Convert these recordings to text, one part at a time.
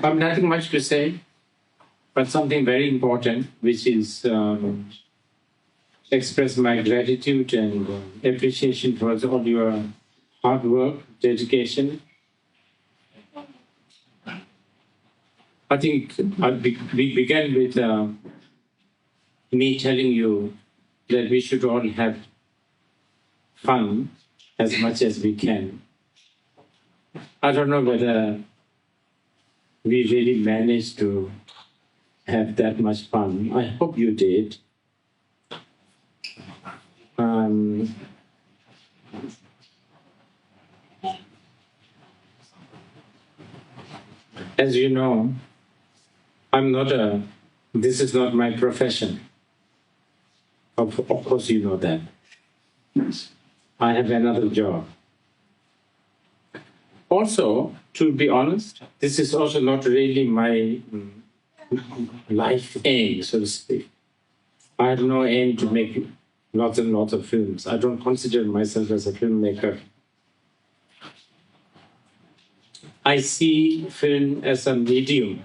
I've nothing much to say, but something very important, which is express my gratitude and appreciation for all your hard work, dedication. I think we began with me telling you that we should all have fun as much as we can. I don't know whether we really managed to have that much fun. I hope you did. As you know, this is not my profession. Of course you know that. I have another job. Also, to be honest, this is also not really my life aim, so to speak. I have no aim to make lots and lots of films. I don't consider myself as a filmmaker. I see film as a medium,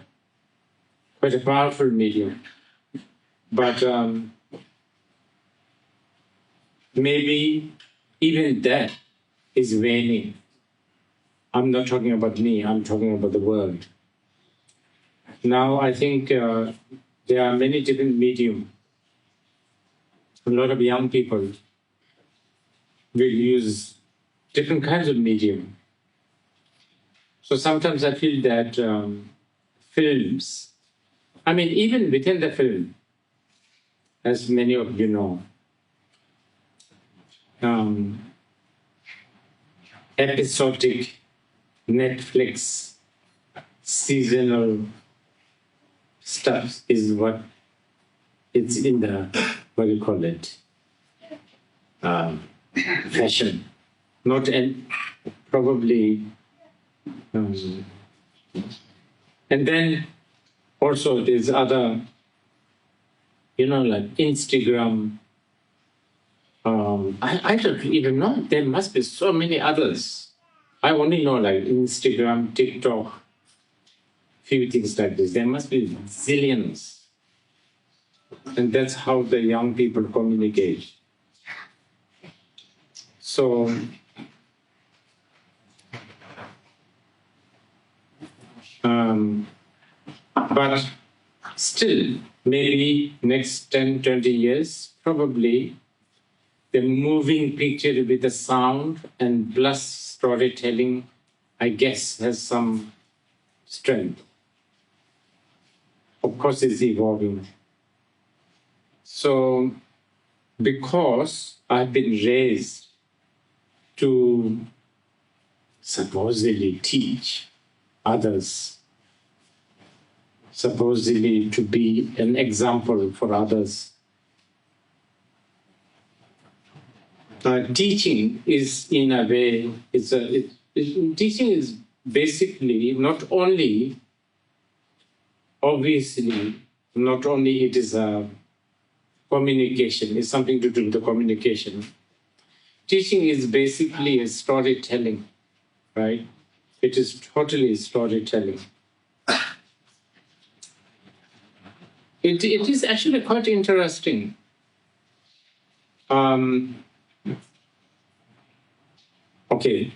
quite a powerful medium. But maybe even that is waning. I'm not talking about me, I'm talking about the world. Now I think there are many different mediums. A lot of young people will use different kinds of medium. So sometimes I feel that films, I mean, even within the film, as many of you know, episodic Netflix seasonal stuff is what it's in the, what do you call it, fashion. Not probably, and then also there's other, like Instagram. I don't even know. There must be so many others. I only know like Instagram, TikTok, few things like this. There must be zillions. And that's how the young people communicate. So, but still, maybe next 10, 20 years, probably the moving picture with the sound and plus storytelling, I guess, has some strength. Of course, it's evolving. So, because I've been raised to supposedly teach others, supposedly to be an example for others, teaching is, in a way, teaching is basically not only, obviously, not only it is a communication, it's something to do with the communication. Teaching is basically a storytelling, right? It is totally storytelling. It is actually quite interesting. Okay,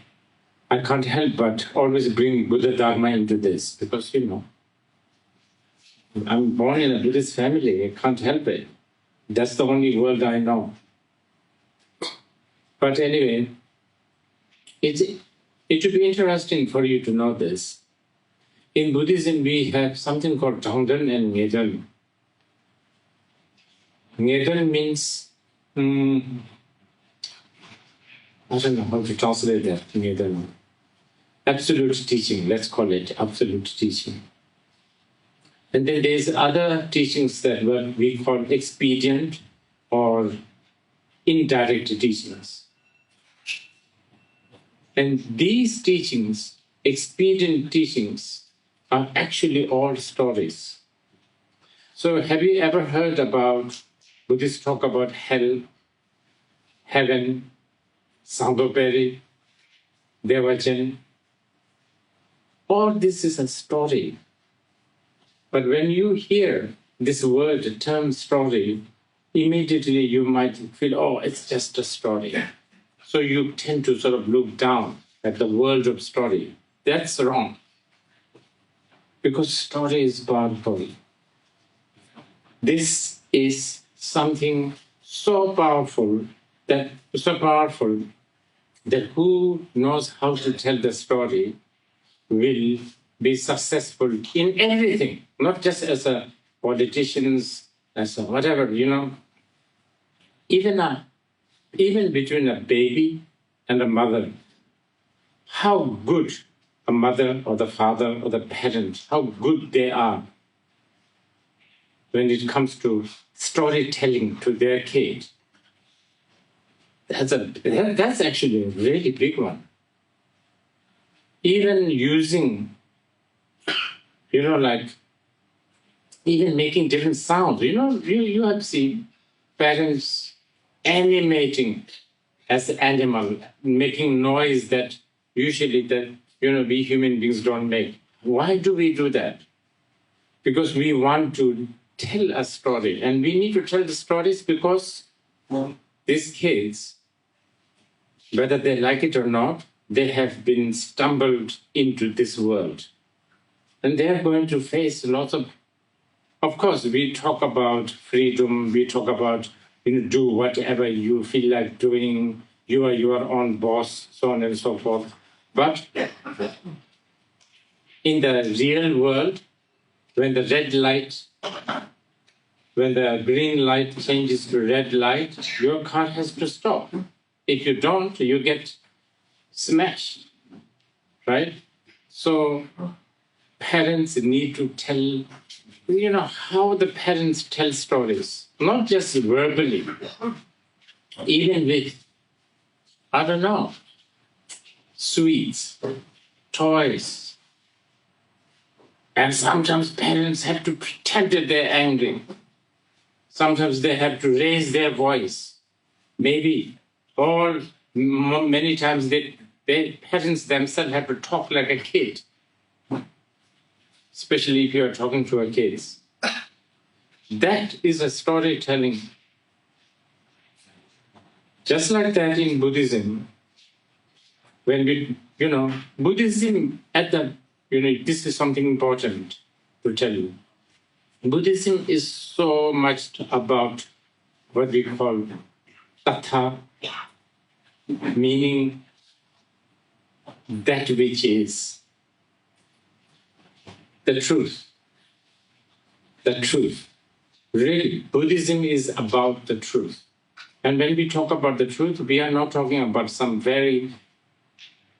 I can't help but always bring Buddha Dharma into this because, I'm born in a Buddhist family, I can't help it. That's the only world I know. But anyway, it would be interesting for you to know this. In Buddhism, we have something called Dongden and Ngeden. Ngeden means, I don't know how to translate that, Ngeden. Absolute teaching, let's call it absolute teaching. And then there's other teachings that we call expedient or indirect teachings. And these teachings, expedient teachings, are actually all stories. So have you ever heard about Buddhists talk about hell, heaven, Sangoperi, Devajan? all this is a story. But when you hear this word, term story, immediately you might feel, oh, it's just a story. So you tend to sort of look down at the world of story. That's wrong. Because story is powerful. This is something so powerful that who knows how to tell the story will be successful in everything, not just as a politicians, as a whatever, Even between a baby and a mother, how good a mother or the father or the parent, how good they are when it comes to storytelling to their kid. That's actually a really big one. Even using, even making different sounds. You have seen parents animating as an animal, making noise that usually we human beings don't make. Why do we do that? Because we want to tell a story, and we need to tell the stories because these kids, whether they like it or not, they have been stumbled into this world. And they are going to face lots of course, we talk about freedom, we talk about, do whatever you feel like doing, you are your own boss, so on and so forth. But in the real world, when the green light changes to red light, your car has to stop. If you don't, you get smashed, right? So parents need to tell, how the parents tell stories, not just verbally, even with, sweets, toys. And sometimes parents have to pretend that they're angry. Sometimes they have to raise their voice. Maybe, or many times parents themselves have to talk like a kid, especially if you're talking to a kid. That is a storytelling. Just like that in Buddhism, when Buddhism this is something important to tell you. Buddhism is so much about what we call tatha, meaning that which is the truth. The truth. Really, Buddhism is about the truth. And when we talk about the truth, we are not talking about some very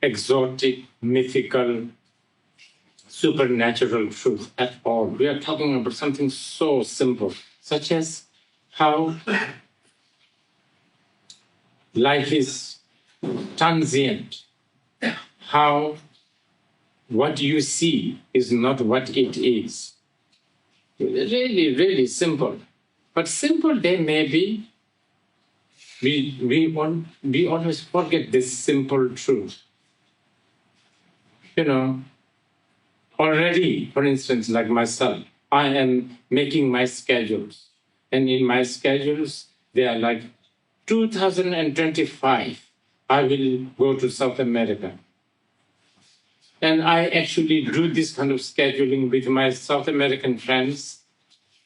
exotic, mythical, supernatural truth at all. We are talking about something so simple, such as how life is transient, how what you see is not what it is. Really, really simple. But simple they may be, we always forget this simple truth. Already, for instance, like myself, I am making my schedules. And in my schedules, they are like 2025, I will go to South America. And I actually do this kind of scheduling with my South American friends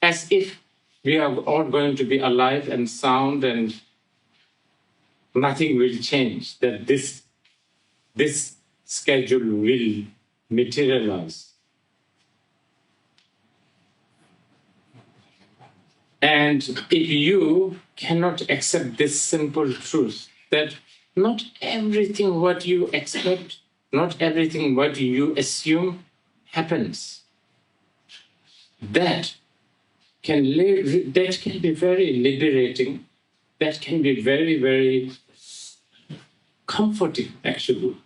as if we are all going to be alive and sound and nothing will change, that this schedule will materialize. And if you cannot accept this simple truth, that not everything what you expect, not everything what you assume happens, that can be very liberating, that can be very, very comforting, actually.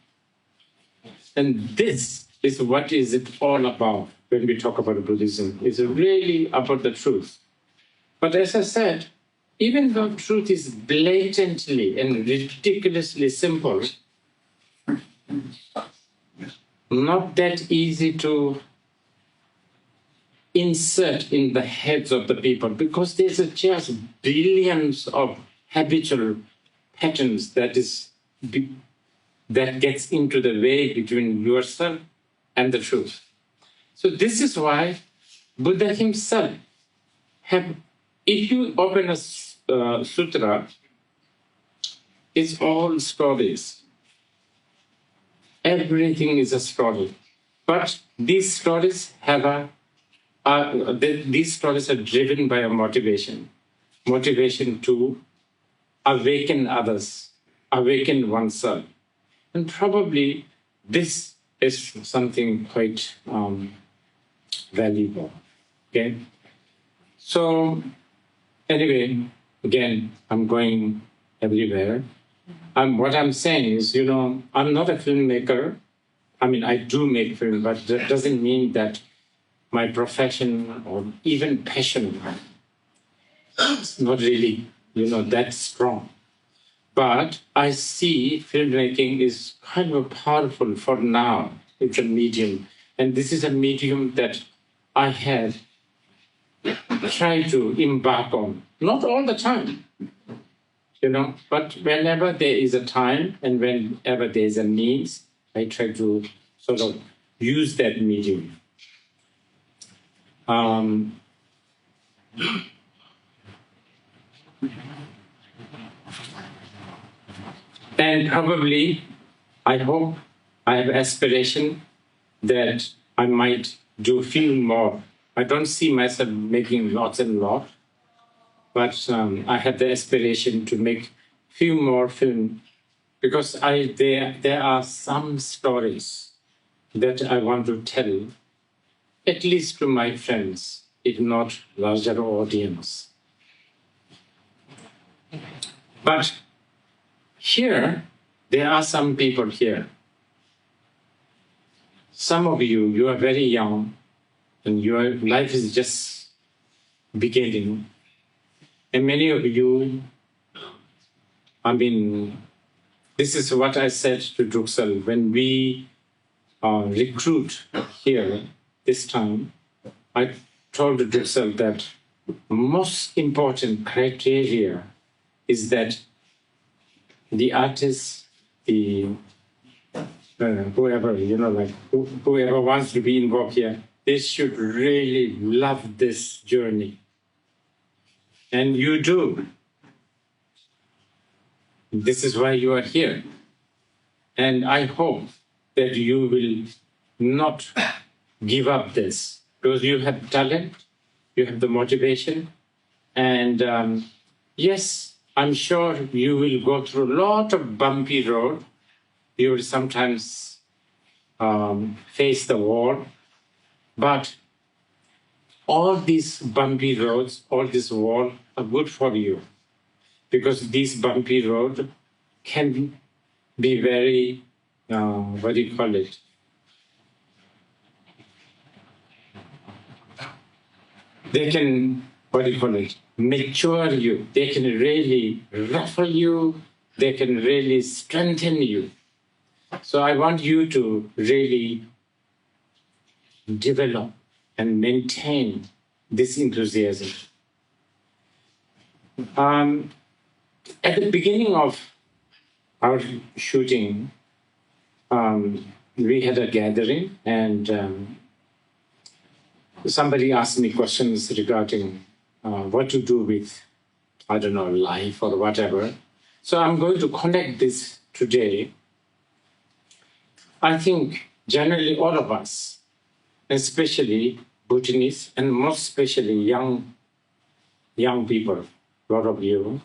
And this is what is it all about when we talk about Buddhism. It's really about the truth. But as I said, even though truth is blatantly and ridiculously simple, not that easy to insert in the heads of the people, because there's just billions of habitual patterns that gets into the way between yourself and the truth. So this is why Buddha himself if you open a sutra, it's all stories. Everything is a story. But these stories these stories are driven by a motivation to awaken others, awaken oneself. And probably this is something quite valuable. Okay? So, anyway, again, I'm going everywhere. What I'm saying is, I'm not a filmmaker. I mean, I do make film, but that doesn't mean that my profession or even passion is not really, that strong. But I see filmmaking is kind of powerful for now. It's a medium. And this is a medium that I have tried to embark on. Not all the time, but whenever there is a time and whenever there is a means, I try to sort of use that medium. And probably, I hope, I have aspiration that I might do film more. I don't see myself making lots and lots, but I have the aspiration to make few more film, because there are some stories that I want to tell, at least to my friends, if not larger audience. But here, there are some people here. Some of you are very young, and your life is just beginning. And many of you, this is what I said to Dzongsar when we recruit here this time. I told Dzongsar that most important criteria is that the artist, whoever wants to be involved here, they should really love this journey. And you do. This is why you are here. And I hope that you will not give up this, because you have talent, you have the motivation, and yes, I'm sure you will go through a lot of bumpy road. You will sometimes face the wall, but all these bumpy roads, all this wall are good for you, because these bumpy roads can be very, They can, mature you. They can really ruffle you. They can really strengthen you. So I want you to really develop and maintain this enthusiasm. At the beginning of our shooting, we had a gathering, and somebody asked me questions regarding what to do with, life or whatever. So I'm going to connect this today. I think generally all of us, especially Bhutanese, and most especially young people, a lot of you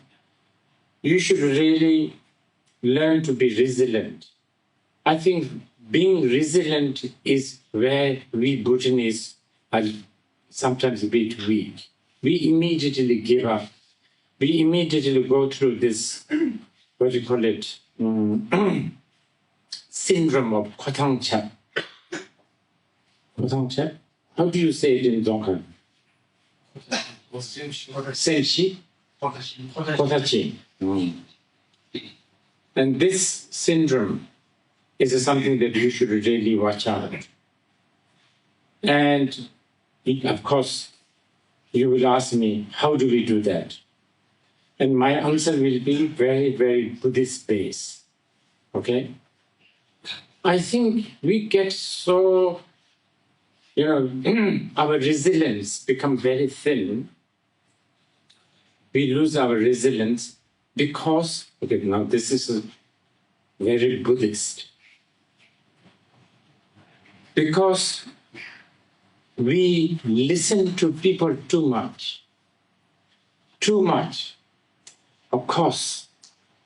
should really learn to be resilient. I think being resilient is where we Bhutanese are sometimes a bit weak. We immediately give up. We immediately go through this, syndrome of Khotangchap. Khotangchap? How do you say it in Dzongkar? Senshi? Khotachi. And this syndrome is something that you should really watch out. And of course, you will ask me, how do we do that? And my answer will be very, very Buddhist-based. Okay? I think we get so, our resilience become very thin. We lose our resilience because, okay, now this is very Buddhist. Because we listen to people too much. Too much. Of course,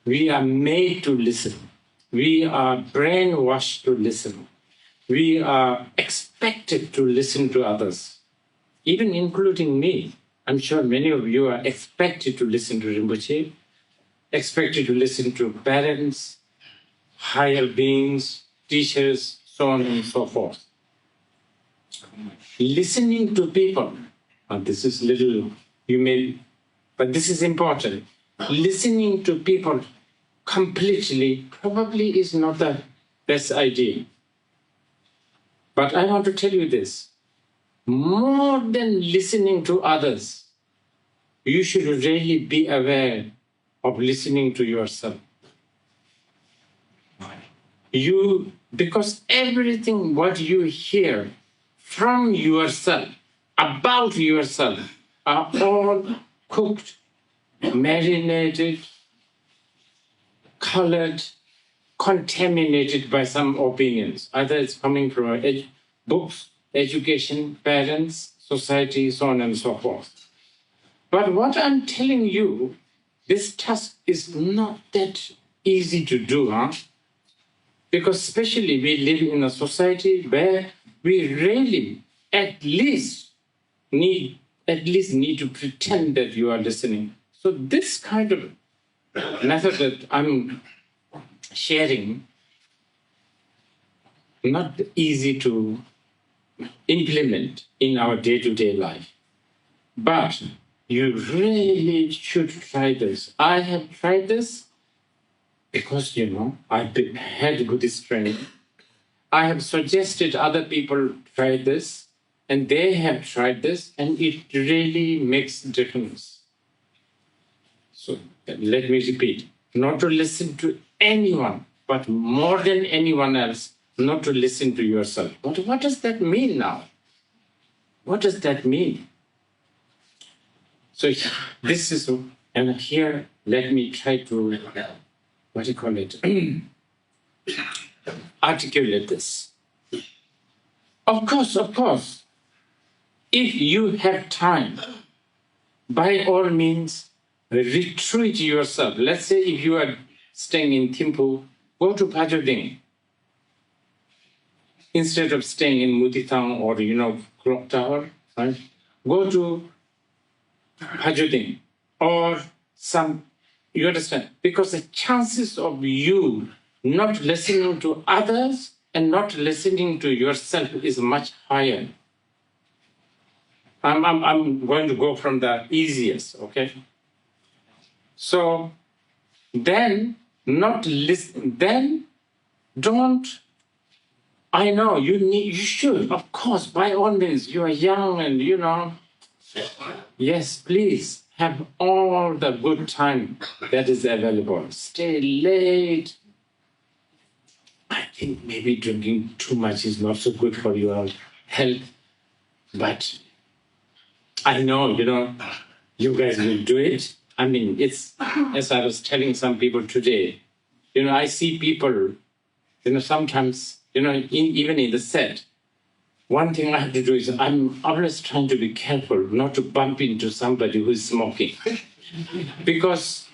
we are made to listen. We are brainwashed to listen. We are expected to listen to others, even including me. I'm sure many of you are expected to listen to Rinpoche, expected to listen to parents, higher beings, teachers, so on and so forth. Listening to people, this is little, but this is important. Listening to people completely probably is not the best idea. But I want to tell you this. More than listening to others, you should really be aware of listening to yourself. Because everything what you hear from yourself, about yourself, are all cooked, marinated, colored, contaminated by some opinions. Either it's coming from books, education, parents, society, so on and so forth. But what I'm telling you, this task is not that easy to do, Because especially we live in a society where we really at least need to pretend that you are listening. So this kind of method that I'm sharing, not easy to implement in our day-to-day life. But you really should try this. I have tried this because, I've had Buddhist training. I have suggested other people try this, and they have tried this, and it really makes a difference. So let me repeat, not to listen to anyone, but more than anyone else, not to listen to yourself. What does that mean now? What does that mean? So this is, and here, let me try to, articulate this. Of course, if you have time, by all means, retreat yourself. Let's say if you are staying in Thimphu, go to Pajoding. Instead of staying in Mutitang or, Clock Tower, right? Go to Pajoding or you understand? Because the chances of you not listening to others and not listening to yourself is much higher. I'm going to go from the easiest, okay? So then not listen, then don't, I know you should, of course, by all means, you are young and yes, please have all the good time that is available. Stay late. I think maybe drinking too much is not so good for your health, but I know, you guys will do it. I mean, it's, as I was telling some people today, I see people, sometimes, even in the set, one thing I have to do is I'm always trying to be careful not to bump into somebody who is smoking. Because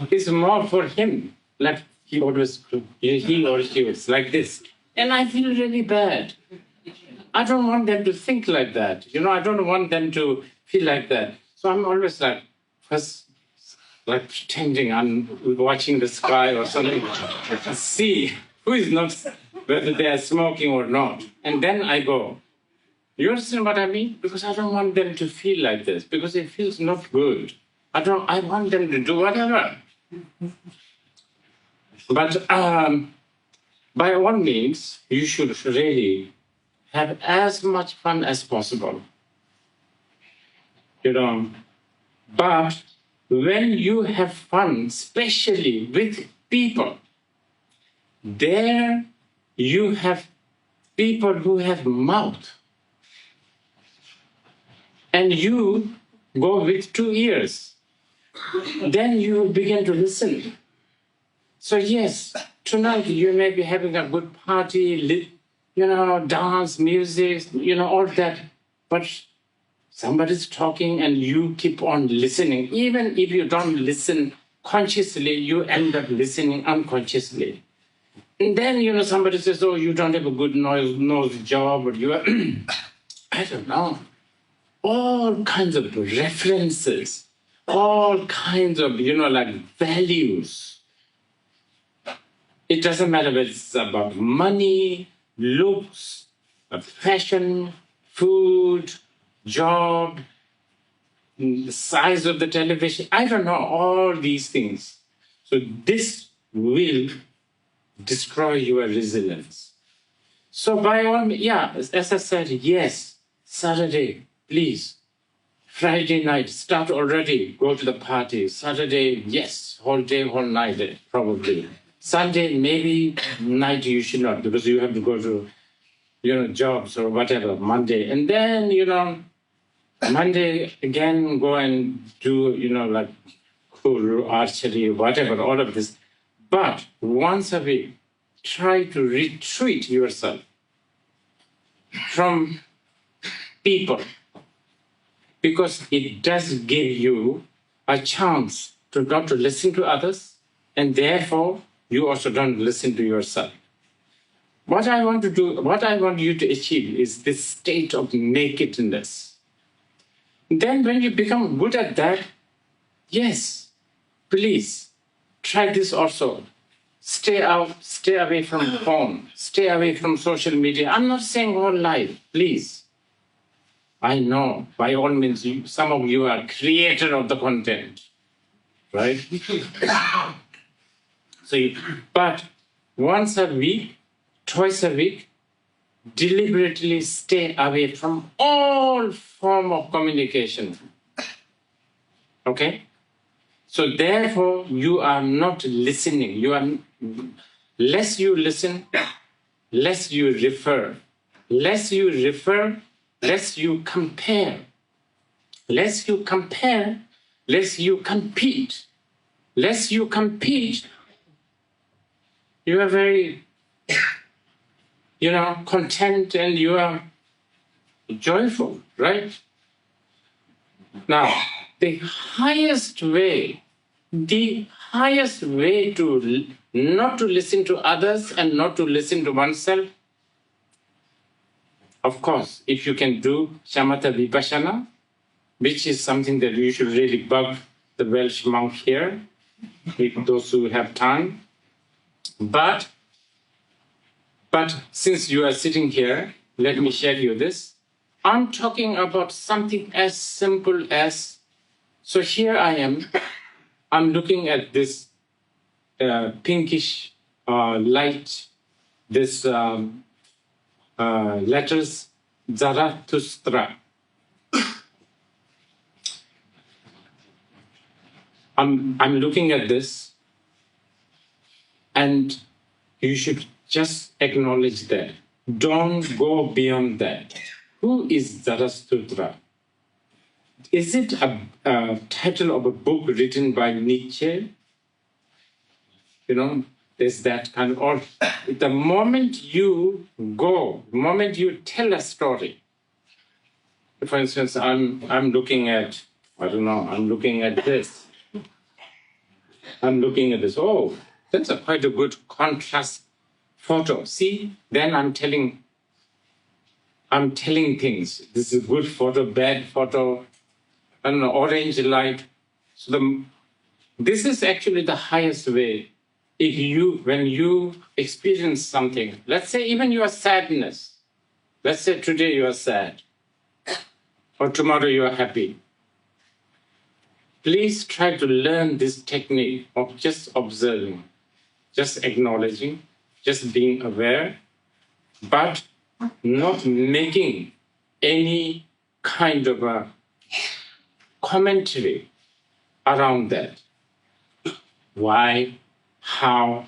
it's more for him, like he or she was like this. And I feel really bad. I don't want them to think like that. I don't want them to feel like that. So I'm always first pretending I'm watching the sky or something, see who is not, whether they are smoking or not. And then I go. You understand what I mean? Because I don't want them to feel like this, because it feels not good. I want them to do whatever. But by all means, you should really have as much fun as possible. But when you have fun, especially with people, there you have people who have mouth, and you go with 2 ears. Then you begin to listen. So yes, tonight you may be having a good party, dance, music, all that. But somebody's talking and you keep on listening. Even if you don't listen consciously, you end up listening unconsciously. And then, somebody says, oh, you don't have a good nose job, or you are, I don't know, all kinds of references, all kinds of, values. It doesn't matter whether it's about money, looks, fashion, food, job, the size of the television. I don't know, all these things. So this will destroy your resilience. So by all means, as I said, yes, Saturday, please. Friday night, start already, go to the party. Saturday, yes, whole day, whole night, probably. Sunday, maybe night you should not, because you have to go to, jobs or whatever, Monday. And then, Monday, again, go and do, like archery, whatever, all of this. But once a week, try to retreat yourself from people, because it does give you a chance to not to listen to others, and therefore you also don't listen to yourself. What I want you to achieve is this state of nakedness. Then when you become good at that, yes, please try this also. Stay away from phone, stay away from social media. I'm not saying all life, please. I know, by all means, some of you are creator of the content, right? But once a week, twice a week, deliberately stay away from all form of communication. Okay? So therefore, you are not listening. Less you listen, less you refer. Less you refer, less you compare. Less you compare, less you compete. Less you compete, you are very, content, and you are joyful, right? Now, the highest way to not to listen to others and not to listen to oneself, of course, if you can do shamatha vipassana, which is something that you should really bug the Welsh monk here, with those who have time. But since you are sitting here, let me share you this. I'm talking about something as simple as, so here I am, I'm looking at this pinkish light, this letters, Zarathustra. I'm looking at this, and you should just acknowledge that. Don't go beyond that. Who is Zarathustra? Is it a title of a book written by Nietzsche? There's that kind of, or the moment you tell a story. For instance, I'm looking at, I'm looking at this. Oh, that's quite a good contrast photo. See, then I'm telling things. This is a good photo, bad photo, orange light. So this is actually the highest way. When you experience something, let's say even your sadness, let's say today you are sad, or tomorrow you are happy. Please try to learn this technique of just observing, just acknowledging, just being aware, but not making any kind of a commentary around that. Why? How?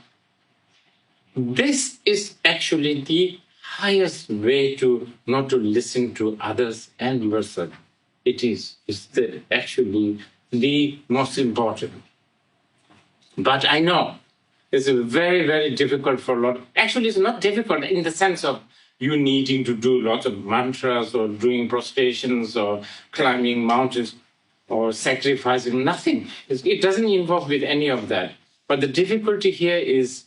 This is actually the highest way to not to listen to others and versa. It's actually the most important. But I know it's very, very difficult for a lot. Actually, it's not difficult in the sense of you needing to do lots of mantras or doing prostrations or climbing mountains or sacrificing. Nothing. It doesn't involve with any of that. But the difficulty here is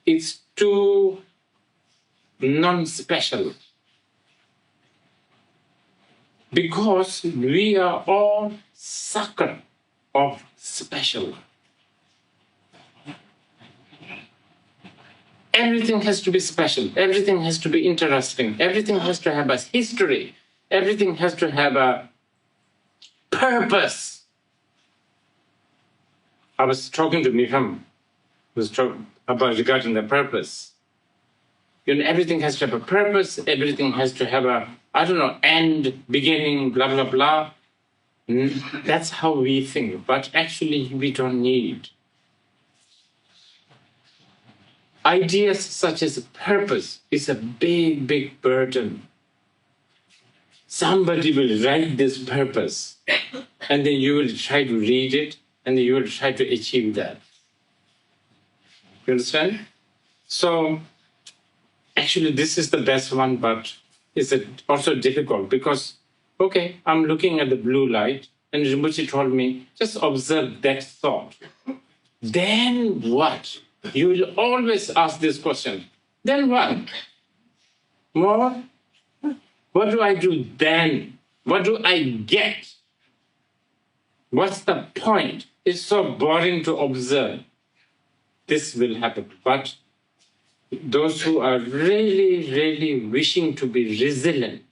it's too non-special. Because we are all sucker of special. Everything has to be special. Everything has to be interesting. Everything has to have a history. Everything has to have a purpose. I was talking to Miham, about regarding the purpose. Everything has to have a purpose. Everything has to have a, end, beginning, blah, blah, blah. That's how we think. But actually, we don't need. Ideas such as purpose is a big, big burden. Somebody will write this purpose, and then you will try to read it, and then you will try to achieve that. You understand? So, actually, this is the best one, but it's also difficult because, okay, I'm looking at the blue light, and Rinpoche told me, just observe that thought. Then what? You will always ask this question. Then what? More? What do I do then? What do I get? What's the point? It's so boring to observe. This will happen. But those who are really, really wishing to be resilient,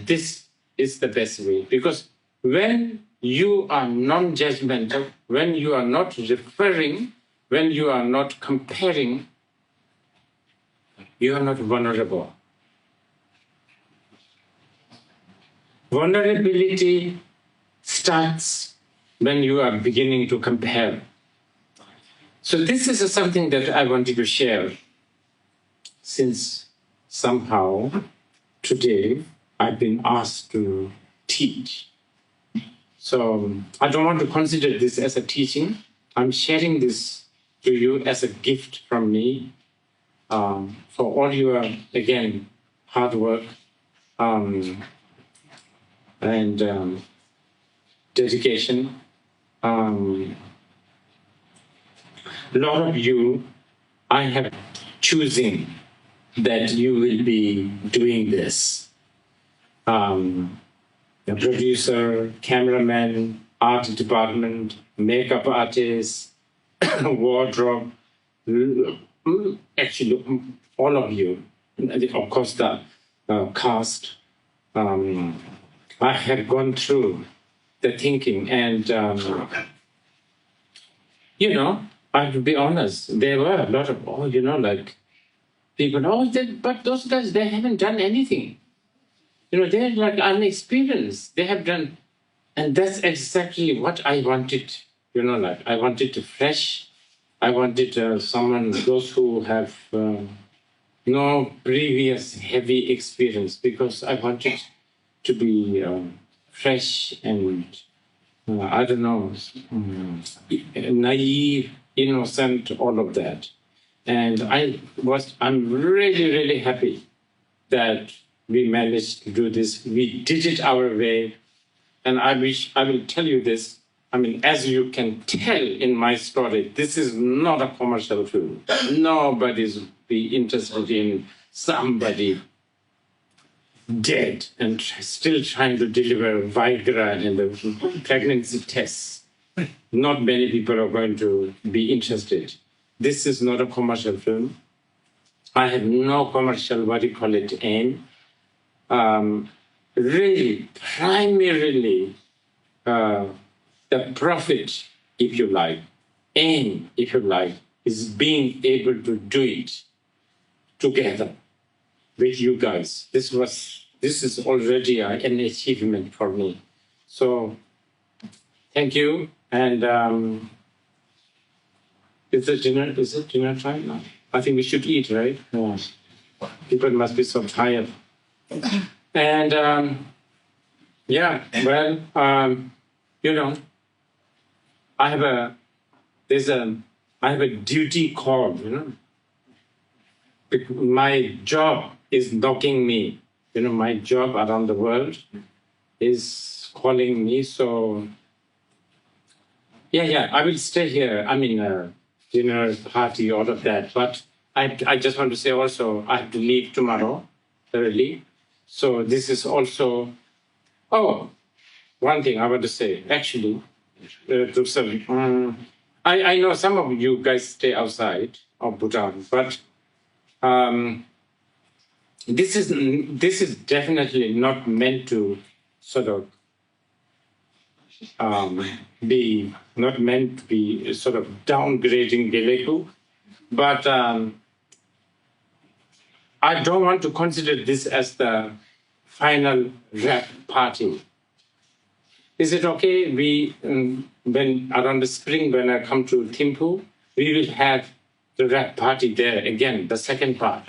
this is the best way. Because when you are non-judgmental, when you are not referring, when you are not comparing, you are not vulnerable. Vulnerability starts when you are beginning to compare. So this is something that I wanted to share, since somehow today I've been asked to teach. So I don't want to consider this as a teaching. I'm sharing this to you as a gift from me for all your, again, hard work and dedication. A lot of you, I have choosing that you will be doing this. A producer, cameraman, art department, makeup artist, wardrobe, actually all of you, of course the cast. I have gone through the thinking and, I have to be honest, there were a lot of, people, but those guys, they haven't done anything. They're like unexperienced. They have done, and that's exactly what I wanted. I wanted fresh. I wanted someone, those who have no previous heavy experience, because I wanted to be fresh and, naive, innocent, all of that. And I'm really, really happy that we managed to do this. We did it our way. And I will tell you this. As you can tell in my story, this is not a commercial film. Nobody's be interested in somebody dead and still trying to deliver Viagra and the pregnancy tests. Not many people are going to be interested. This is not a commercial film. I have no commercial, aim. Really, primarily, the profit, if you like, aim, if you like, is being able to do it together with you guys. This is already an achievement for me. So thank you. And is it dinner time now? I think we should eat, right? Yeah. People must be so tired. And yeah, well, I have a duty call, My job is knocking me. My job around the world is calling me. So, yeah, I will stay here. I mean, dinner, party, all of that. But I just want to say also, I have to leave tomorrow early. So this is also, one thing I want to say, actually, I know some of you guys stay outside of Bhutan, but this is definitely not meant to sort of be sort of downgrading Geleku, but I don't want to consider this as the final rap party. Is it okay? When around the spring, when I come to Thimphu, we will have the rap party there again, the second part.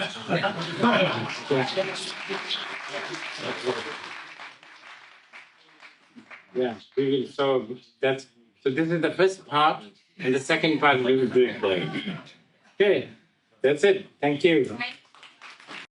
Yeah, we will. So this is the first part, and the second part we will do it there. Okay, that's it. Thank you.